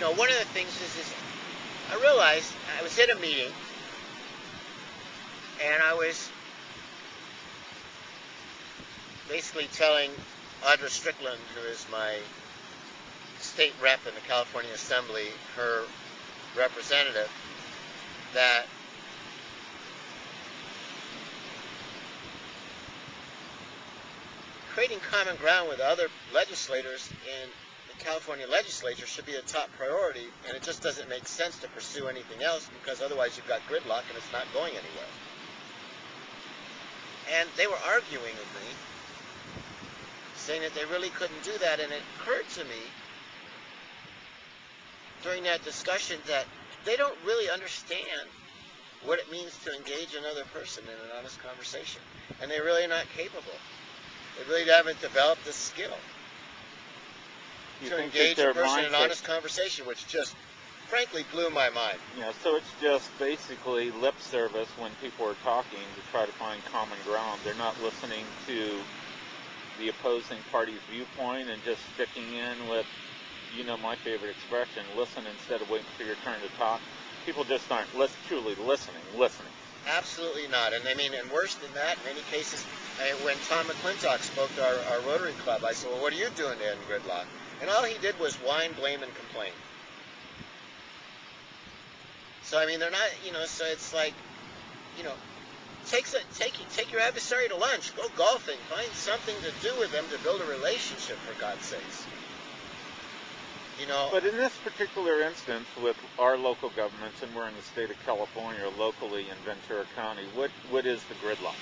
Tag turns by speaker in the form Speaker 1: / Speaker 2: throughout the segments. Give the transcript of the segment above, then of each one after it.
Speaker 1: one of the things is I realized I was at a meeting and I was basically telling Audra Strickland, who is my state rep in the California Assembly, her representative, that creating common ground with other legislators in the California legislature should be a top priority, and it just doesn't make sense to pursue anything else because otherwise you've got gridlock and it's not going anywhere. And they were arguing with me, saying that they really couldn't do that, and it occurred to me during that discussion that they don't really understand what it means to engage another person in an honest conversation, and they're really not capable. They really haven't developed the skill to engage a person in an honest conversation, which just frankly blew my mind.
Speaker 2: Yeah, so it's just basically lip service when people are talking to try to find common ground. They're not listening to the opposing party's viewpoint and just sticking in with, my favorite expression, listen instead of waiting for your turn to talk. People just aren't truly listening.
Speaker 1: Absolutely not. And and worse than that, in many cases, when Tom McClintock spoke to our Rotary Club, I said, well, what are you doing to end gridlock? And all he did was whine, blame, and complain. So, they're not, so it's like, take your adversary to lunch, go golfing, find something to do with them to build a relationship, for God's sakes.
Speaker 2: But in this particular instance, with our local governments, and we're in the state of California, locally in Ventura County, what is the gridlock?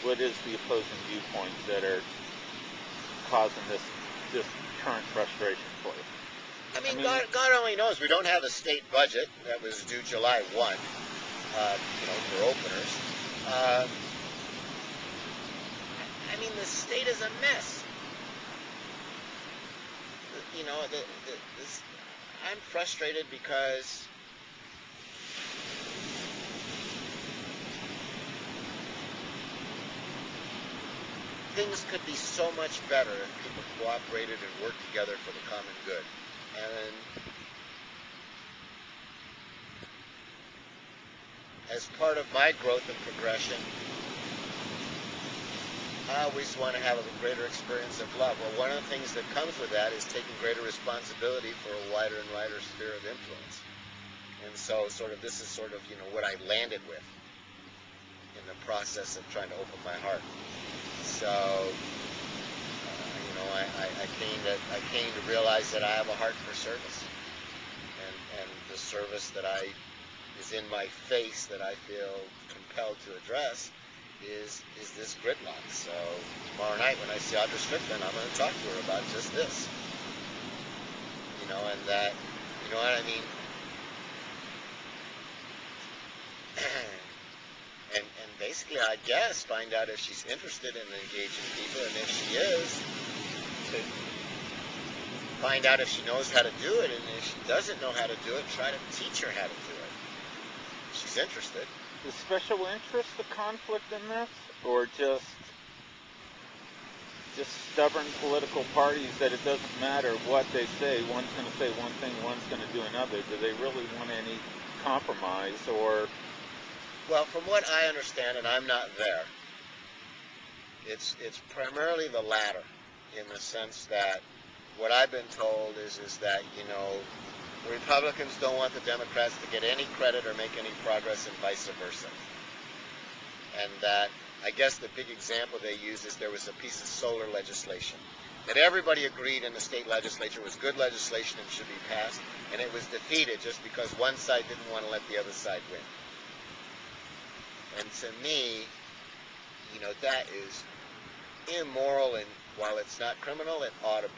Speaker 2: What is the opposing viewpoints that are causing this current frustration for you?
Speaker 1: God only knows. We don't have a state budget that was due July 1, for openers. The state is a mess. I'm frustrated because things could be so much better if people cooperated and worked together for the common good. And as part of my growth and progression, I always want to have a greater experience of love. Well, one of the things that comes with that is taking greater responsibility for a wider and wider sphere of influence. And so this is what I landed with in the process of trying to open my heart. So, I came to realize that I have a heart for service. And the service that is in my face that I feel compelled to address is this gridlock. So tomorrow night when I see Audra Strickland, I'm going to talk to her about just this. And that, you know what I mean? and basically, I guess, find out if she's interested in engaging people, and if she is, to find out if she knows how to do it, and if she doesn't know how to do it, try to teach her how to do it. If she's interested.
Speaker 2: Is special interest the conflict in this, or just stubborn political parties that it doesn't matter what they say, one's going to say one thing, one's going to do another? Do they really want any compromise, or?
Speaker 1: Well, from what I understand, and I'm not there, it's primarily the latter, in the sense that what I've been told is that, the Republicans don't want the Democrats to get any credit or make any progress, and vice versa. And that, I guess the big example they use is there was a piece of solar legislation that everybody agreed in the state legislature was good legislation and should be passed, and it was defeated just because one side didn't want to let the other side win. And to me, that is immoral, and while it's not criminal, it ought to be.